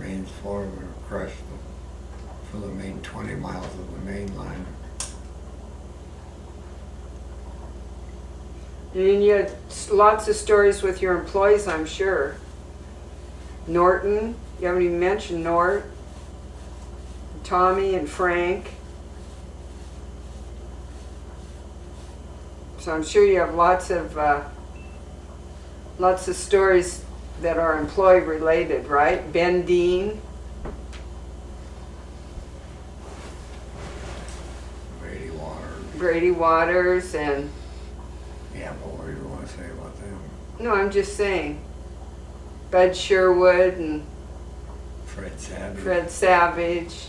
mains for them and crushed them for the main 20 miles of the main line. And you had lots of stories with your employees, I'm sure. Norton, you haven't even mentioned Nort, Tommy and Frank. So I'm sure you have lots of stories that are employee related, right? Ben Dean. Brady Waters and... Yeah, but what do you want to say about them? No, I'm just saying. Bud Sherwood and Fred Savage.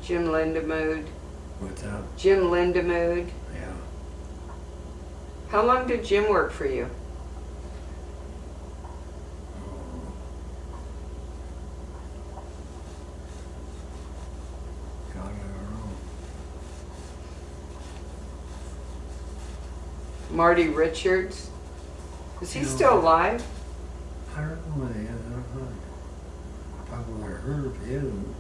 Jim Lindemood. What's that? Jim Lindemood. Yeah. How long did Jim work for you? God, I don't know. Marty Richards. Is he No. still alive? I don't know what he is. I don't know. Probably heard of him.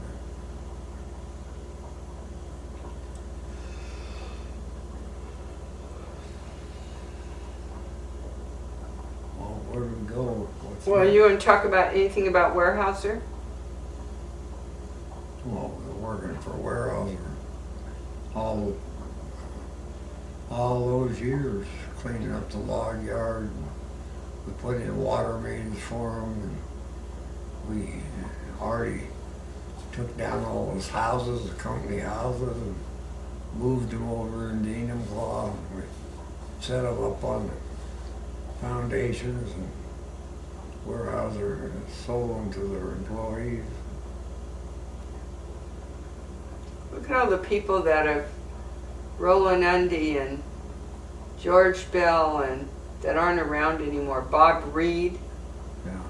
Well, where do we go? Well, you want to talk about anything about Weyerhaeuser? Well, we were working for Weyerhaeuser all those years, cleaning up the log yard. We put in water mains for them, and we already took down all those houses, the company houses, and moved them over in Enumclaw. We set them up on the foundations, and Weyerhaeuser sold them to their employees. Look at all the people that have Roland Undy and George Bell and that aren't around anymore. Bob Reed, Yeah.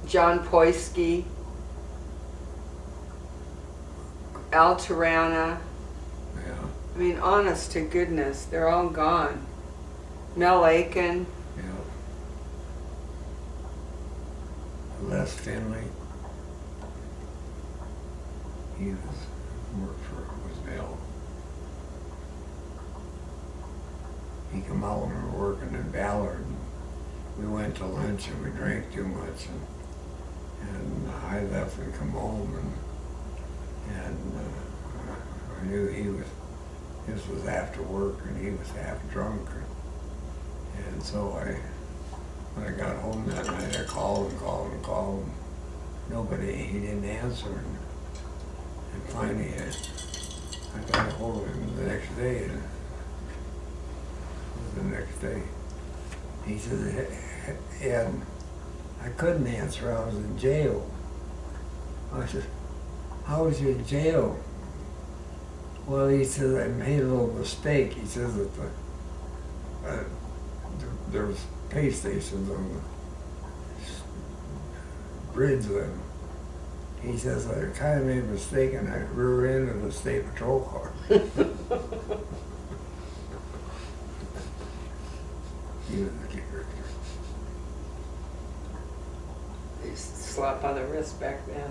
John Poisky, Al Tarana. Yeah. I mean, honest to goodness, they're all gone. Mel Aiken. Yeah. Les Finley. He worked for Bell. He come out when we were working in Ballard. And we went to lunch and we drank too much, and I left and come home, and I knew this was after work, and he was half drunk, and so when I got home that night, I called and nobody, he didn't answer, and finally I got a hold of him the next day, and he said, Ed, I couldn't answer, I was in jail. I said, how was you in jail? Well, he said, I made a little mistake. He says that there was pay stations on the bridge there. He says, I kind of made a mistake and I rear-ended a state patrol car. He was a character. They used to slap on the wrist back then.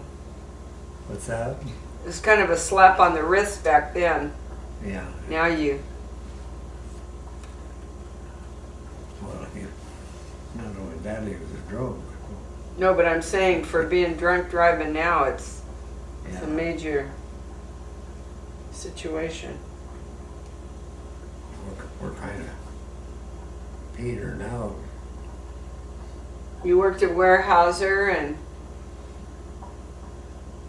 What's that? It was kind of a slap on the wrist back then. Yeah. Now you... Well, not only that, he was a drug. No, but I'm saying for being drunk driving now, it's a major situation. We're kind of Peter now. You worked at Weyerhaeuser and...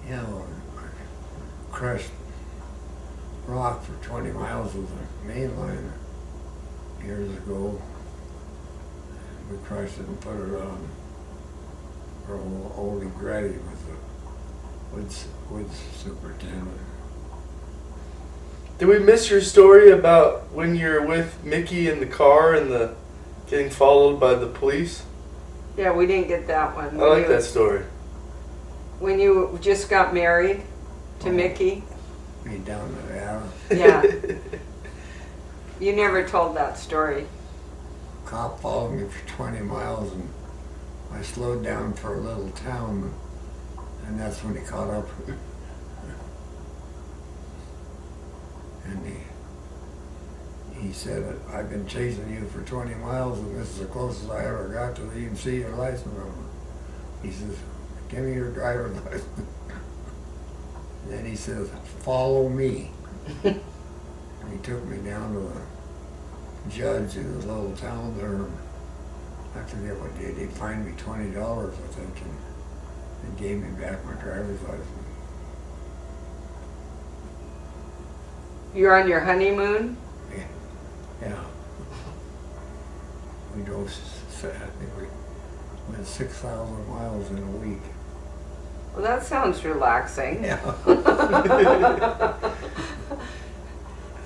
Yeah, well, crushed rock for 20 miles of the main line years ago. We crushed it and put it on our old Gretty with the woods superintendent. Did we miss your story about when you're with Mickey in the car and the getting followed by the police? Yeah, we didn't get that one. I like that story. When you just got married to Mickey. Me down the valley. Yeah. You never told that story. Cop followed me for 20 miles, and I slowed down for a little town, and that's when he caught up with me. And he said, I've been chasing you for 20 miles, and this is the closest I ever got to even see your license number. He says, give me your driver's license. And then he says, follow me. And he took me down to the judge in the little town there. And I forget what he did. He fined me $20, I think, and gave me back my driver's license. You're on your honeymoon? Yeah. We drove, I think we went 6,000 miles in a week. Well, that sounds relaxing. Yeah.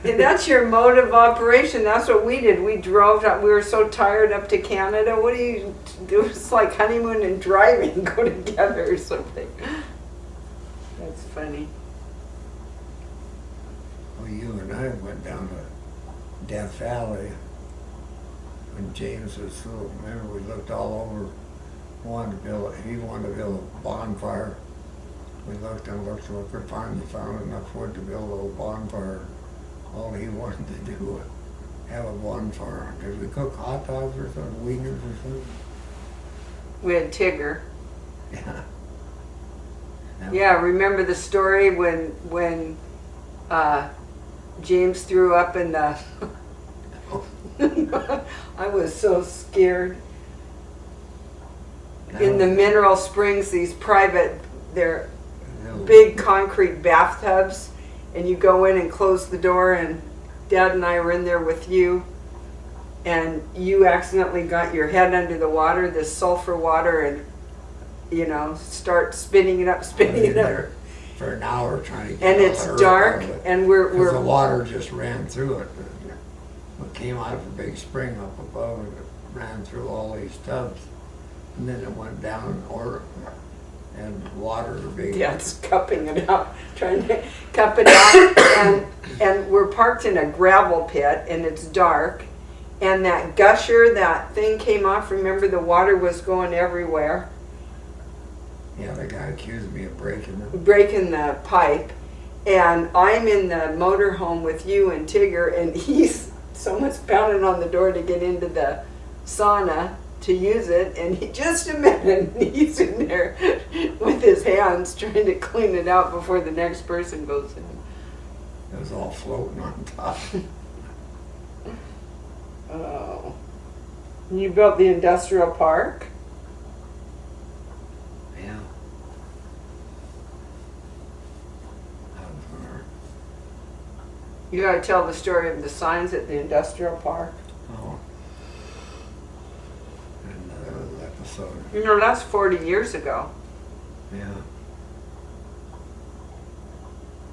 And that's your mode of operation. That's what we did. We drove up. We were so tired up to Canada. What do you do? It's like honeymoon and driving go together or something. That's funny. Well, you and I went down to Death Valley when James was still, remember we looked all over, he wanted to build a bonfire. We looked and looked, we finally found enough wood to build a little bonfire. All he wanted to do was have a bonfire. Did we cook hot dogs or something, wieners or something? We had Tigger. Yeah. Yeah, remember the story when James threw up in the... I was so scared. In the Mineral Springs, these private, they're big concrete bathtubs, and you go in and close the door, and Dad and I were in there with you, and you accidentally got your head under the water, this sulfur water, and start spinning it up for an hour trying to get and all it's the earth dark, out of it. and 'Cause we're the water just ran through it. It came out of a big spring up above, and it ran through all these tubs, and then it went down and water big. Dad's cupping it out, trying to cup it out, and we're parked in a gravel pit, and it's dark, and that gusher, that thing came off. Remember, the water was going everywhere, Yeah, the guy accused me of breaking it. breaking the pipe, and I'm in the motorhome with you and Tigger, and someone's pounding on the door to get into the sauna to use it, and just a minute, and he's in there with his hands trying to clean it out before the next person goes in. It was all floating on top. Oh. You built the industrial park? Yeah. You gotta tell the story of the signs at the industrial park. Oh. Another episode. That's 40 years ago. Yeah.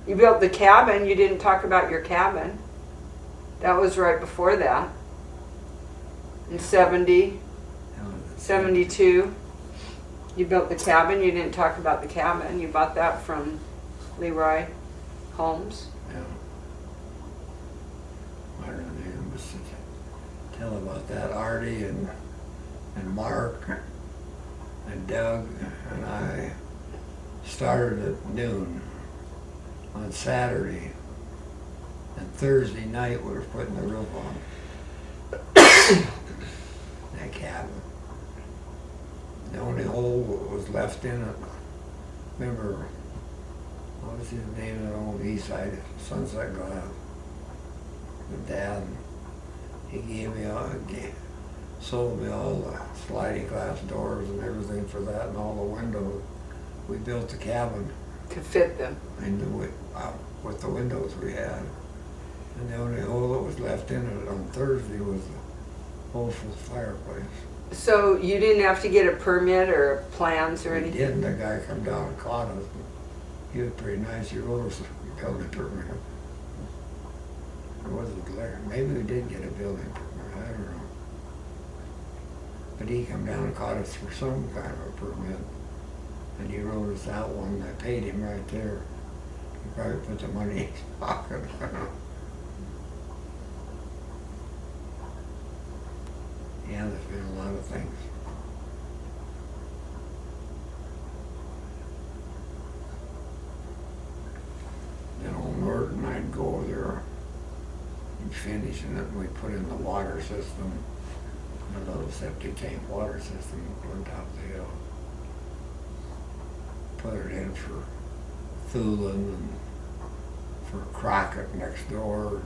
You built the cabin, you didn't talk about your cabin. That was right before that. In 70, That was 72. You built the cabin, you didn't talk about the cabin. You bought that from Leroy Holmes. Yeah. I don't know, just to tell about that. Artie and Mark and Doug and I started at noon on Saturday, and Thursday night we were putting the roof on that cabin. The only hole that was left in it, remember, what was his name on the east side, Sunset Glass? The dad, he gave me sold me all the sliding glass doors and everything for that, and all the windows. We built the cabin To fit them. with the windows we had. And the only hole that was left in it on Thursday was the hole for the fireplace. So you didn't have to get a permit or plans or We anything? didn't. The guy come down and caught us. He was pretty nice. He wrote us a building permit. It wasn't there. Maybe we did get a building permit. I don't know. But he come down and caught us for some kind of a permit. And he wrote us out one. I paid him right there. He probably put the money in his pocket. Yeah, there's been a lot of things. Then old Norton, I'd go over there and finish, and then we put in the water system, a little septic tank water system on top of the hill. Put it in for Thulin and for Crockett next door.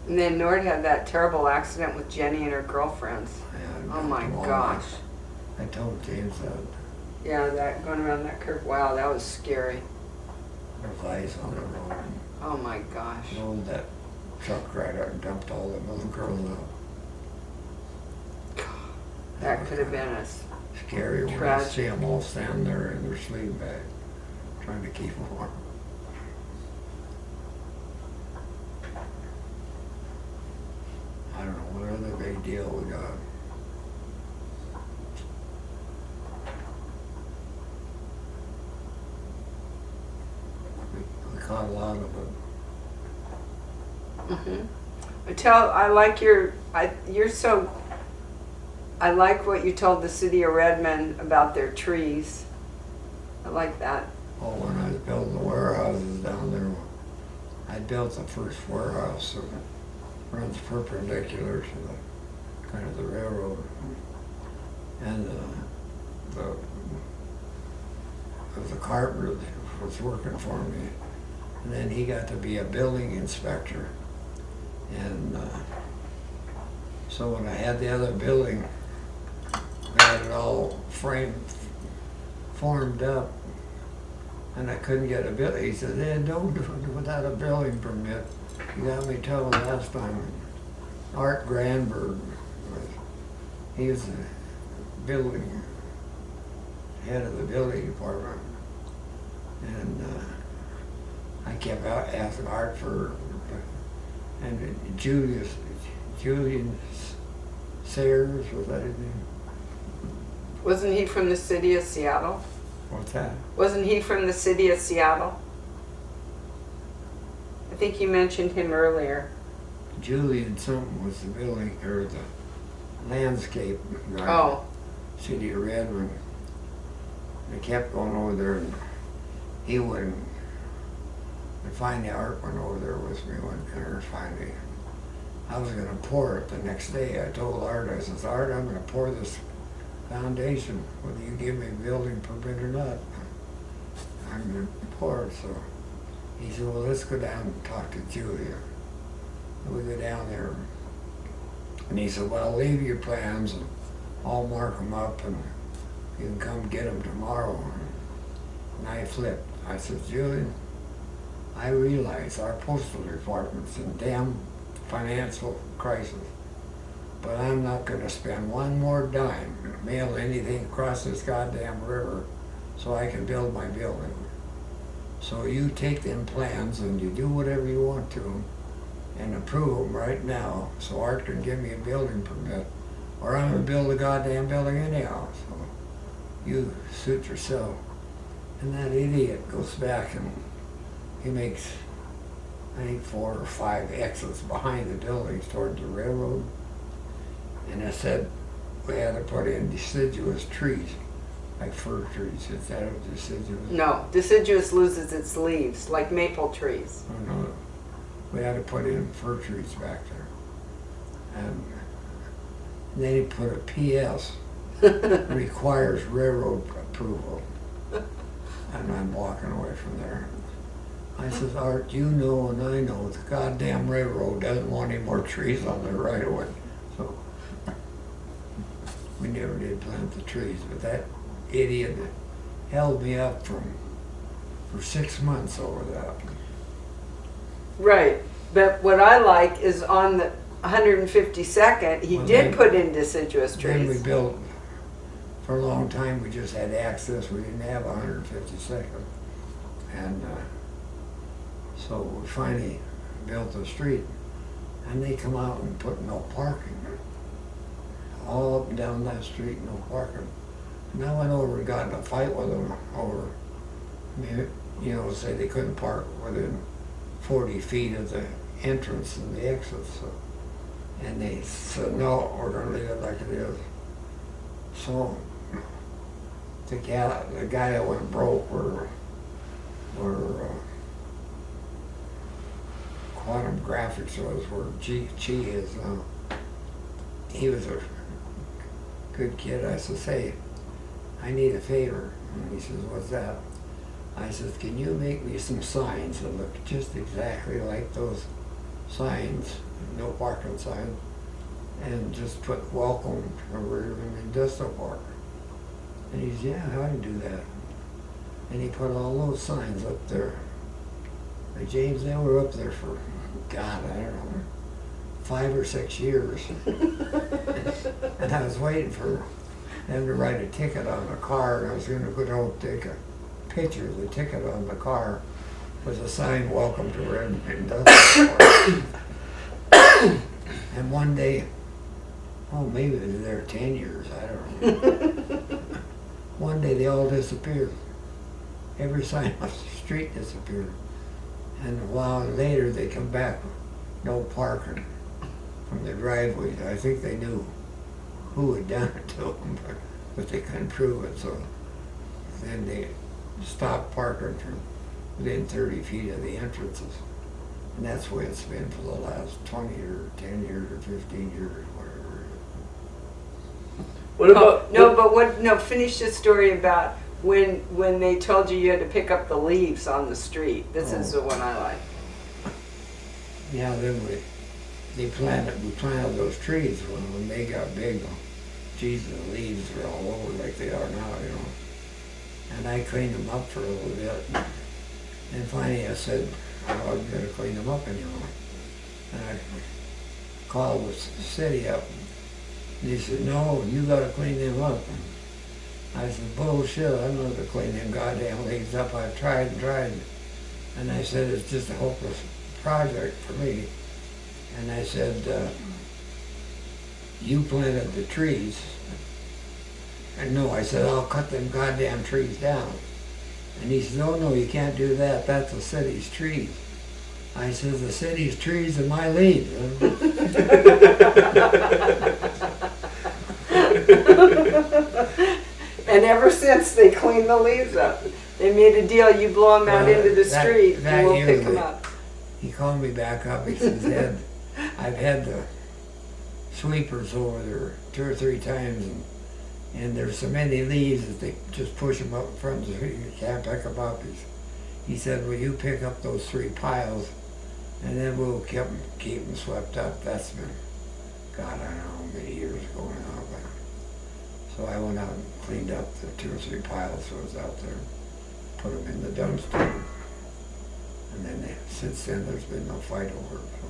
And then Nord had that terrible accident with Jenny and her girlfriends. And Oh my tomorrow gosh. I told James that Yeah, that going around that curve. Wow, that was scary. there's ice on the road. And Oh my gosh. rolled that truck right out and dumped all the little girls out. That could have been a Scary when I Tragic. see them all standing there in their sleeve bag, trying to keep them warm. I don't know what other big deal we got. We caught a lot of it. I like you're so, I like what you told the city of Redmond about their trees. I like that. Oh, when I was building the warehouses down there, I built the first warehouse that runs perpendicular to the kind of the railroad, and there was a carpenter that was working for me, and then he got to be a building inspector, and so when I had the other building, we had it all formed up. And I couldn't get a bill. He said, don't do it without a building permit. You got me trouble last time. Art Granberg, he was the building, head of the building department. And I kept asking Art for, and Julian Sayers, was that his name? Wasn't he from the city of Seattle? What's that? Wasn't he from the city of Seattle? I think you mentioned him earlier. Julian something was the building, or the landscape guy. Oh, City of Redmond. I kept going over there, and he wouldn't. And finally, Art went over there with me one dinner. Finally, I was going to pour it the next day. I told Art, I said, Art, I'm going to pour this foundation, whether you give me a building permit or not. I'm going to pour it. So he said, well, let's go down and talk to Julia. And we go down there, and he said, well, leave your plans, and I'll mark them up, and you can come get them tomorrow. And I flipped. I said, Julian, I realize our postal department's in damn financial crisis, but I'm not going to spend one more dime to mail anything across this goddamn river so I can build my building. So you take them plans and you do whatever you want to them and approve them right now so Art can give me a building permit, or I'm going to build a goddamn building anyhow. So you suit yourself. And that idiot goes back and he makes, I think, 4 or 5 exits behind the buildings toward the railroad. And I said we had to put in deciduous trees, like fir trees. Is that a deciduous? no. Deciduous loses its leaves, like maple trees. Oh, no. We had to put in fir trees back there. And then he put a PS, requires railroad approval. And I'm walking away from there. I says, Art, you know and I know the goddamn railroad doesn't want any more trees on their right of way. So we never did plant the trees, but that idiot held me up for 6 months over that. Right. But what I like is on the 152nd, he Well, did then- put in deciduous Then we trees. built, for a long time, we just had access. We didn't have 152nd. And so we finally built the street, and they come out and put no parking. All up and down that street, no parking. And I went over and got in a fight with them over, you know, say they couldn't park within 40 feet of the entrance and the exit. So And they said, no, we're gonna leave it like it is. So the guy that went broke were Quantum Graphics was where Chi is now. He was a good kid. I said, hey, I need a favor. And he says, what's that? I said, can you make me some signs that look just exactly like those signs, no parking sign, and just put welcome to Riverman Industrial Park? And he said, yeah, I can do that. And he put all those signs up there. And James, they were up there for, God, I don't know, 5 or 6 years. And I was waiting for them to write a ticket on the car, and I was going to go down and take a picture of the ticket on the car with a sign, welcome to Riverman Industrial Park. And one day, oh, maybe they were there 10 years, I don't know. One day they all disappeared. Every sign off the street disappeared. And a while later they come back, no parking from the driveways. I think they knew who had done it to them, but they couldn't prove it. So then they stopped parking from within 30 feet of the entrances. And that's the way it's been for the last 20 or 10 years or 15 years, whatever. What about No, finish the story about when they told you you had to pick up the leaves on the street. This is the one I like. Yeah, then we planted those trees when they got big. Geez, the leaves are all over like they are now, you know. And I cleaned them up for a little bit. And finally I said, oh, I'm gonna clean them up anymore. And I called the city up. And he said, no, you gotta clean them up. I said, bullshit, I'm not gonna clean them goddamn leaves up. I've tried and tried. And I said, it's just a hopeless project for me. And I said, you planted the trees. And no, I said, I'll cut them goddamn trees down. And he said, oh no, you can't do that. That's the city's trees. I said, the city's trees are my leaves. And ever since they cleaned the leaves up, they made a deal. You blow them out into the street, and we'll pick them up. He called me back up. He says, Ed, I've had the sweepers over there 2 or 3 times, and there's so many leaves that they just push them up in front of the street. You can't pick them up. He said, will you pick up those 3 piles, and then we'll keep them swept up. That's been, God, I don't know how many years ago now. But so I went out and cleaned up the 2 or 3 piles that was out there, put them in the dumpster, and then since then there's been no fight over it. So.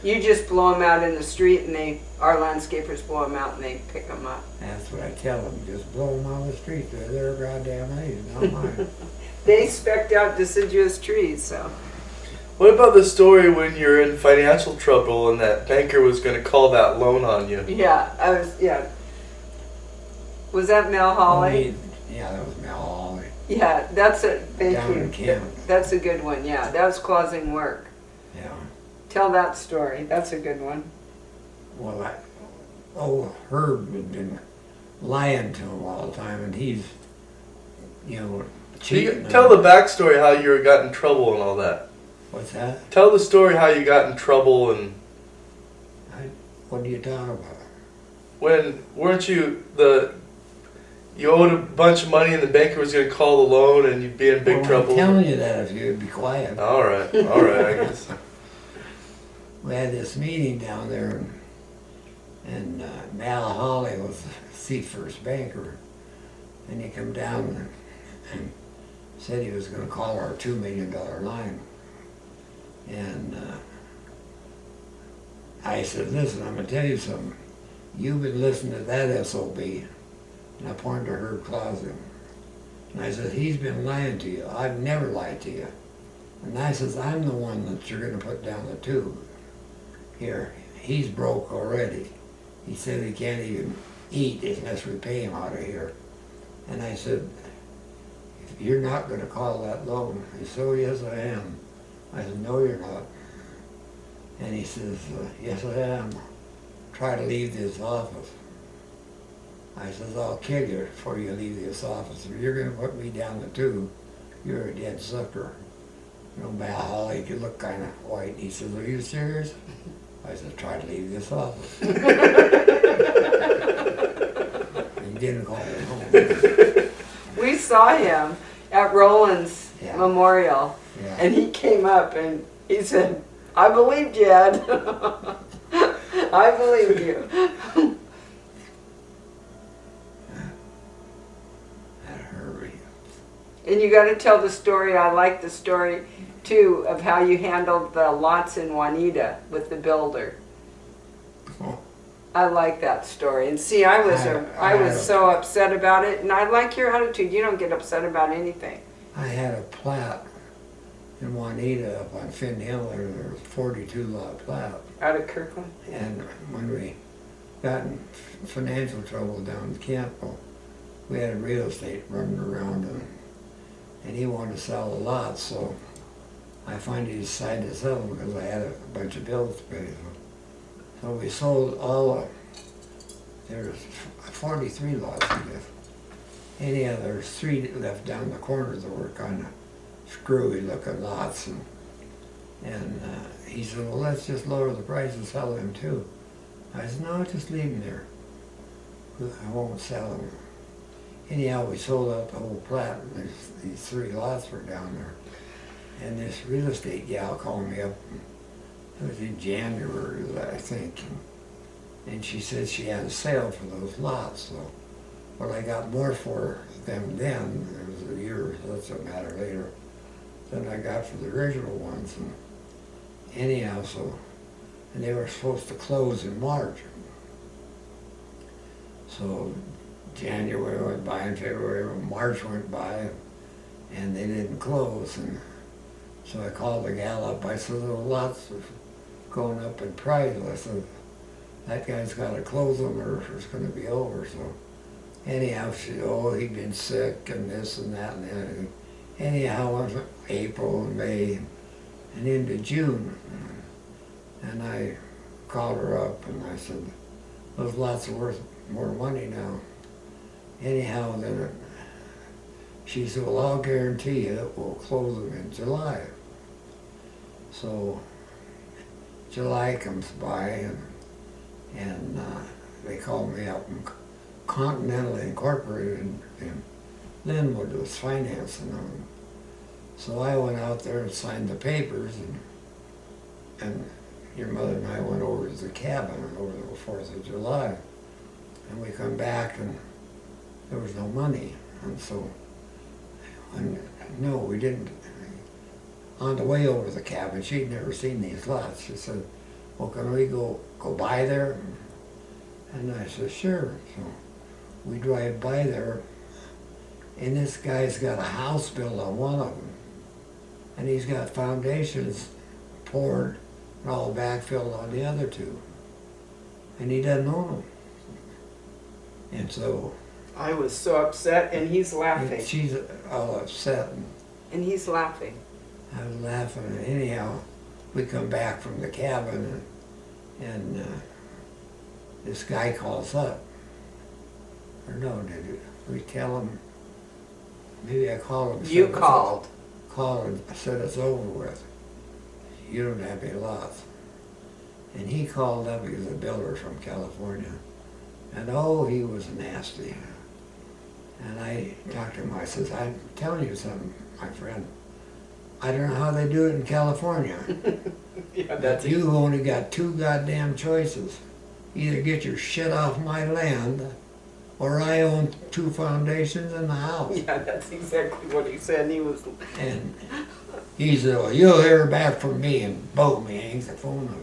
You just blow them out in the street, and our landscapers blow them out, and they pick them up. That's what I tell them. Just blow them on the street. They're their goddamn leaves, not mine. They spec'd out deciduous trees, so. What about the story when you're in financial trouble and that banker was going to call that loan on you? Yeah, Was that Mel Hawley? Yeah, that was Mel Hawley. Yeah, that's a, thank Down you. in Kent. That's a good one, yeah. That was causing work. Yeah. Tell that story. That's a good one. Well, Herb had been lying to him all the time, and he's, cheating. Tell the backstory how you got in trouble and all that. What's that? Tell the story how you got in trouble and... What are you talking about? When, weren't you you owed a bunch of money and the banker was going to call the loan and you'd be in big trouble? I'm telling you that if you'd be quiet. Alright, I guess. We had this meeting down there, and Mal Hawley was the Seafirst banker, and he come down and said he was going to call our $2 million line. And I said, listen, I'm going to tell you something. You've been listening to that SOB. And I pointed to Herb Clausen. And I said, he's been lying to you. I've never lied to you. And I says, I'm the one that you're going to put down the tube. Here, he's broke already. He said he can't even eat unless we pay him out of here. And I said, you're not going to call that loan. He said, oh, yes, I am. I said, no, you're not. And he says, yes, I am. Try to leave this office. I says, I'll kill you before you leave this office. If you're going to put me down the tube, you're a dead sucker. You know, Mal Holly could look kind of white. He says, are you serious? I said, try to leave this office. He didn't call me home. We saw him at Roland's Yeah. memorial, Yeah. and he came up and he said, I believed you, Ed. I believed you. That hurt me. And you got to tell the story. I like the story too of how you handled the lots in Juanita with the builder. Oh. I like that story. And see, I was so upset about it, and I like your attitude. You don't get upset about anything. I had a plat in Juanita up on Finn Hill. There was a 42 lot plat. Out of Kirkland. And when we got in financial trouble down in Campbell, we had a real estate running around and he wanted to sell the lots, so I finally decided to sell them because I had a bunch of bills to pay. So we sold all there's 43 lots, I guess. Anyhow, there's 3 left down the corner that were kind of screwy looking lots. And he said, well, let's just lower the price and sell them too. I said, no, just leave them there. I won't sell them. Anyhow, we sold out the whole plat, and these 3 lots were down there. And this real estate gal called me up. It was in January, I think. And she said she had a sale for those lots. So, well, I got more for them then. It was a year, so that's a matter later, than I got for the original ones. And anyhow, so, and they were supposed to close in March. So January went by and February, March went by, and they didn't close. And so I called the gal up. I said, the lots are going up in price. I said, that guy's got to close them or it's going to be over. So anyhow, she said, oh, he'd been sick and this and that and that. Anyhow, it was April and May and into June. And I called her up and I said, those lots are worth more money now. Anyhow, then she said, well, I'll guarantee you that we'll close them in July. So July comes by and they called me up from Continental Incorporated in Linwood was financing them. So I went out there and signed the papers and your mother and I went over to the cabin over the 4th of July. And we come back and there was no money. And so, no, we didn't. On the way over to the cabin, she'd never seen these lots. She said, well, can we go by there? And I said, sure. So we drive by there, and this guy's got a house built on one of them. And he's got foundations poured and all backfilled on the other 2. And he doesn't own them. And so I was so upset, and he's laughing. she's all upset. And he's laughing. I was laughing. And anyhow, we come back from the cabin, and this guy calls up. Or no, did we tell him? Maybe I called him. You called. Called and said it's over with. You don't have any lots. And he called up, he was a builder from California. And oh, he was nasty. And I talked to him, I says, I'm telling you something, my friend. I don't know how they do it in California. Yeah, But you've only got 2 goddamn choices. Either get your shit off my land, or I own 2 foundations in the house. Yeah, that's exactly what he said. And he was. And he said, well, you'll hear back from me, and boom, he hangs the phone up.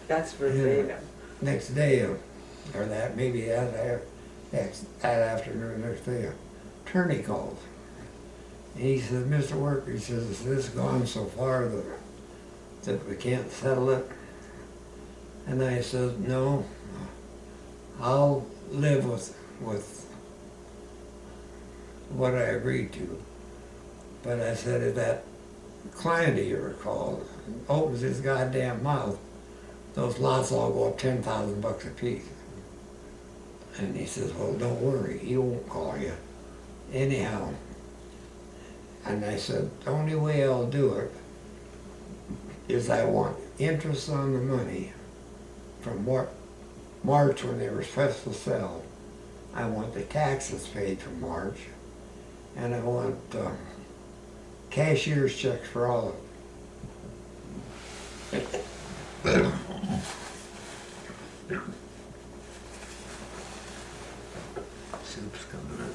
That's verbatim. Next day, or that, maybe that afternoon, next day, attorney calls. And he says, Mr. Worker, he says, this has gone so far that we can't settle it. And I said, no, I'll live with what I agreed to. But I said, if that client of yours calls, opens his goddamn mouth, those lots all go up $10,000 a piece. And he says, well, don't worry, he won't call you. Anyhow, and I said, the only way I'll do it is I want interest on the money from March when they were supposed to sell. I want the taxes paid from March, and I want cashier's checks for all of it. Soup's coming up.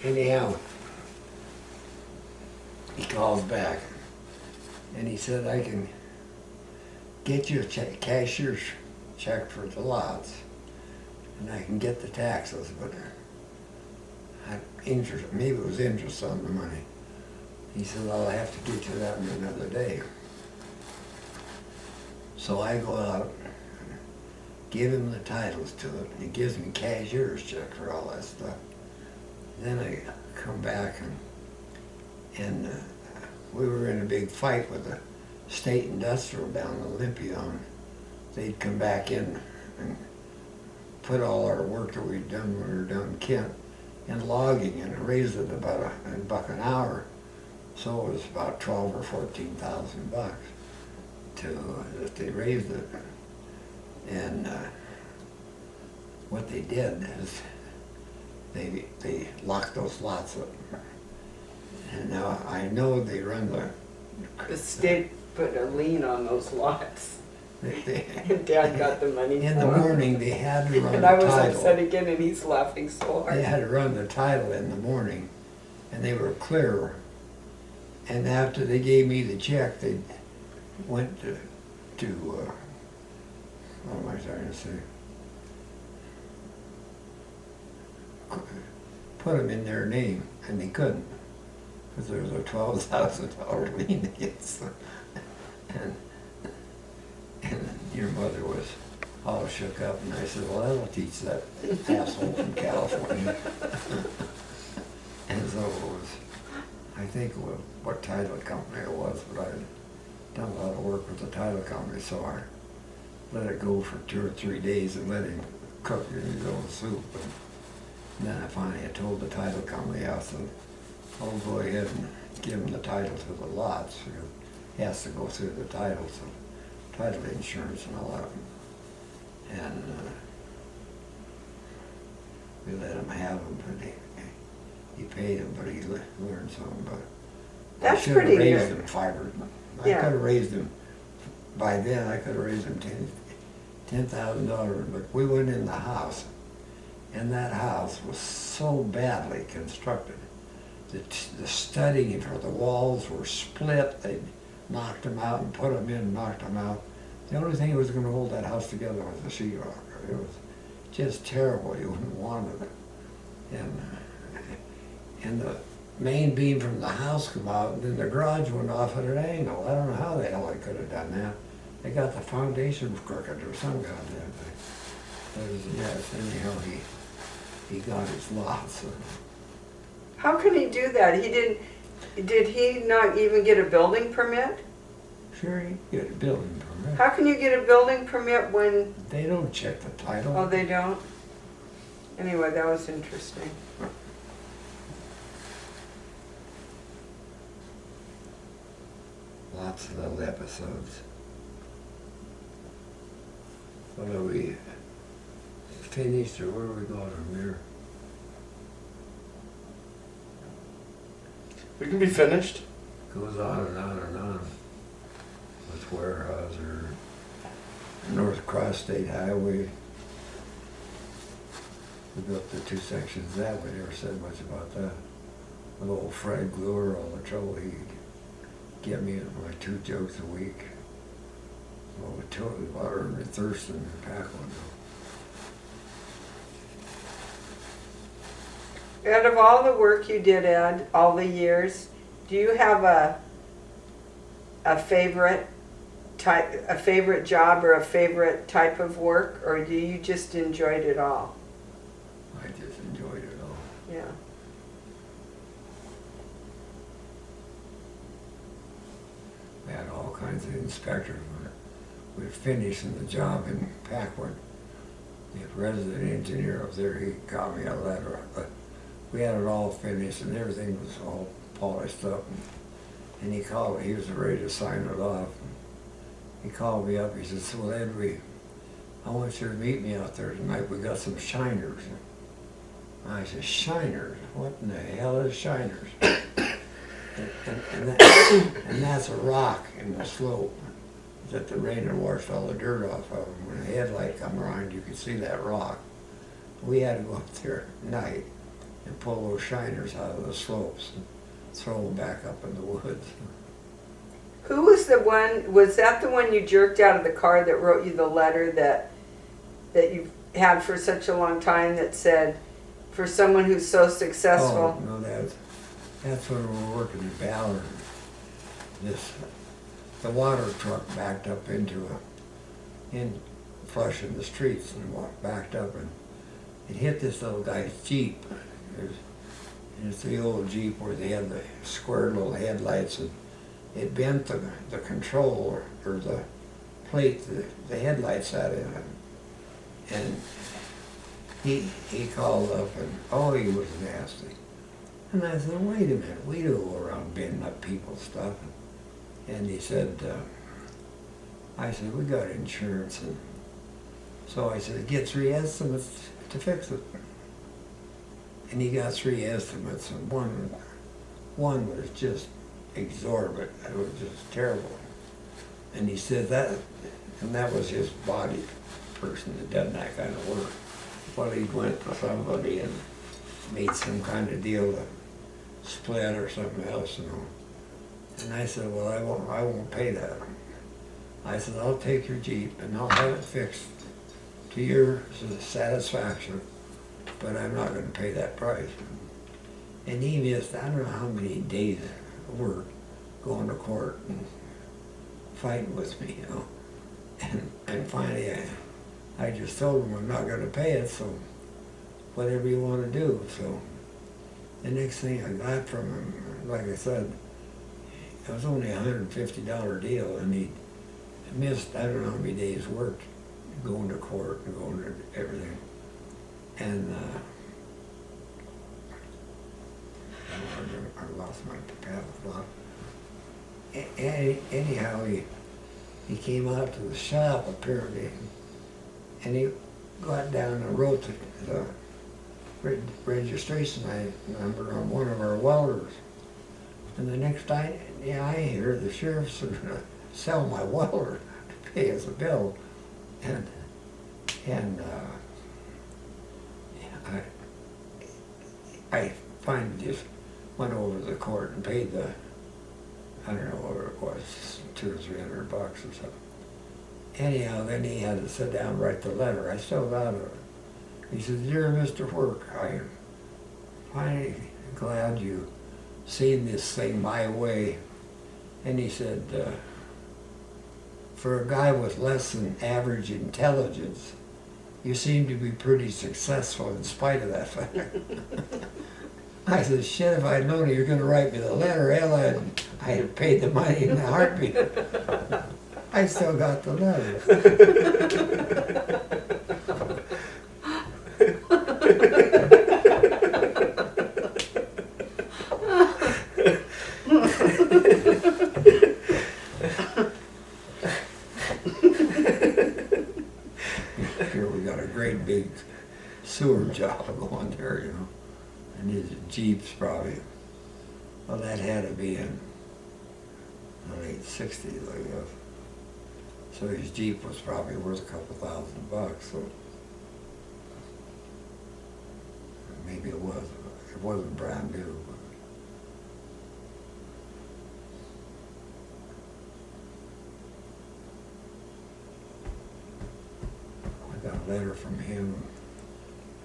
Anyhow, he calls back, and he said, I can get you a cashier's check for the lots, and I can get the taxes, but interest, maybe it was interest on the money. He said, I'll have to get you that in another day. So I go out, give him the titles to it, and he gives me cashier's check for all that stuff. Then I come back, and we were in a big fight with the State Industrial down in Olympia. And they'd come back in and put all our work that we'd done when we were down in Kent in logging, and raised it about $1 an hour. So it was about 12 or 14,000 bucks that they raised it. And what they did is they locked those lots up. And now I know they run The state put a lien on those lots. they And Dad got the money in for the them. morning they had to run And the I was title. upset again, and he's laughing so hard. They had to run the title in the morning, and they were clear. And after they gave me the check, they went to what am I trying to say? Put them in their name, and they couldn't, because there was a $12,000 lien against them. And your mother was all shook up, and I said, well, that'll teach that asshole from California. And so it was, I think what title company it was, but I had done a lot of work with the title company, so I let it go for 2 or 3 days and let him cook his own soup. And then I finally told the title company, I said, I'll go ahead and give him the title to the lots, because he has to go through the title, so title insurance and all that. And we let him have them, but he paid him, but he learned something. But That's I should have pretty raised good. him fiber. I Yeah. could have raised him, by then I could have raised him $10,000, but we went in the house, and that house was so badly constructed. The studding for the walls were split. They knocked them out and put them in, knocked them out. The only thing that was going to hold that house together was the sheetrock. It was just terrible. You wouldn't want it. And the main beam from the house come out, and then the garage went off at an angle. I don't know how the hell I could have done that. They got the foundation crooked or some goddamn thing. But yes, anyhow, he got his lots. How can he do that? Did he not even get a building permit? Sure, he get a building permit. How can you get a building permit when, They don't check the title. oh, they don't? Anyway, that was interesting. Lots of little episodes. Well, are we finished, or where are we going from here? We can be finished. Goes on and on and on. With Weyerhaeuser, North Cross State Highway. We built the 2 sections that way. Never said much about that. With old Fred Gluer, all the trouble he'd get me at my 2 jokes a week. Well, we told him about Ernie Thurston and Packland. Out of all the work you did, Ed, all the years, do you have a favorite type, a favorite job or a favorite type of work, or do you just enjoyed it all? I just enjoyed it all. Yeah. We had all kinds of inspectors. we were finishing the job in Packwood. The resident engineer up there, he got me a letter, but we had it all finished and everything was all polished up. And he called me, he was ready to sign it off. He called me up, he says, well, Ed, I want you to meet me out there tonight, we got some shiners. I said, shiners? What in the hell is shiners? And that's a rock in the slope that the rain had washed all the dirt off of. When the headlight come around, you could see that rock. We had to go up there at night and pull those shiners out of the slopes and throw them back up in the woods. Who was the one, was that the one you jerked out of the car that wrote you the letter that you've had for such a long time that said, for someone who's so successful? Oh, no, that's when we were working in Ballard. The water truck backed up flushing the streets and backed up and it hit this little guy's Jeep. It's the old Jeep where they had the square little headlights and it bent the control or the plate, the headlights out of it. And he called up and, oh, he was nasty. And I said, wait a minute, we don't go around bending up people's stuff. And he said, I said, we got insurance. And so I said, get 3 estimates to fix it. And he got 3 estimates, and one was just exorbitant. It was just terrible. And he said that was his body person that done that kind of work. Well, he went to somebody and made some kind of deal to split or something else, you know. And I said, well, I won't pay that. I said, I'll take your Jeep and I'll have it fixed to your satisfaction, but I'm not going to pay that price. And he missed, I don't know how many days of work going to court and fighting with me, you know. And finally, I just told him I'm not going to pay it, so whatever you want to do. So the next thing I got from him, like I said, it was only a $150 deal, and he missed, I don't know how many days work going to court and going to everything. And I lost my path. Anyhow, he came out to the shop apparently, and he got down and wrote the registration number on one of our welders. And the next time, I hear the sheriff's going to sell my welder to pay us a bill, and I finally just went over to the court and paid the, I don't know what it was, $200 or $300 or something. Anyhow, then he had to sit down and write the letter. I still got it. He said, dear Mr. Work, I am finally glad you seen this thing my way. And he said, for a guy with less than average intelligence, you seem to be pretty successful in spite of that fact. I said, shit, if I'd known you were going to write me the letter, hell, I'd have paid the money in a heartbeat. I still got the letter. Here we got a great big sewer job going there, you know. And his Jeep's probably, well, that had to be in the late 60s, I guess. So his Jeep was probably worth a couple $1,000, so maybe it was. It wasn't brand new. I got a letter from him,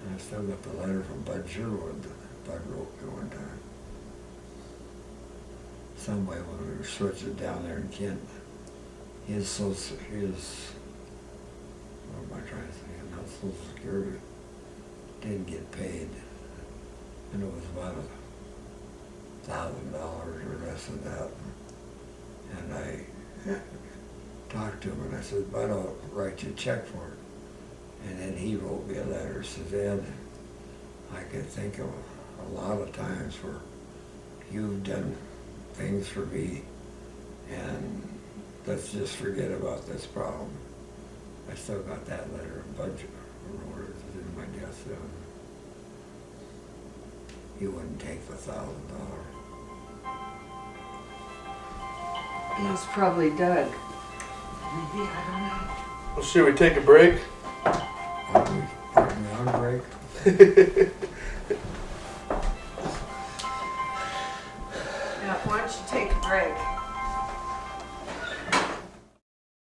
and I still got the letter from Bud Sherwood that Bud wrote me one time. Some way when we were switching down there in Kent, his, what am I trying to say, not Social Security, didn't get paid. And it was about $1,000 or less than that. And talked to him and I said, "Bud, I'll write you a check for it." And then he wrote me a letter, says, "Ed, I could think of a lot of times where you've done things for me, and let's just forget about this problem." I still got that letter. Bud wrote it in my desk. He wouldn't take the $1,000. It was probably Doug. Maybe, I don't know. Well, should we take a break? Are we putting me on break? Yeah, why don't you take a break?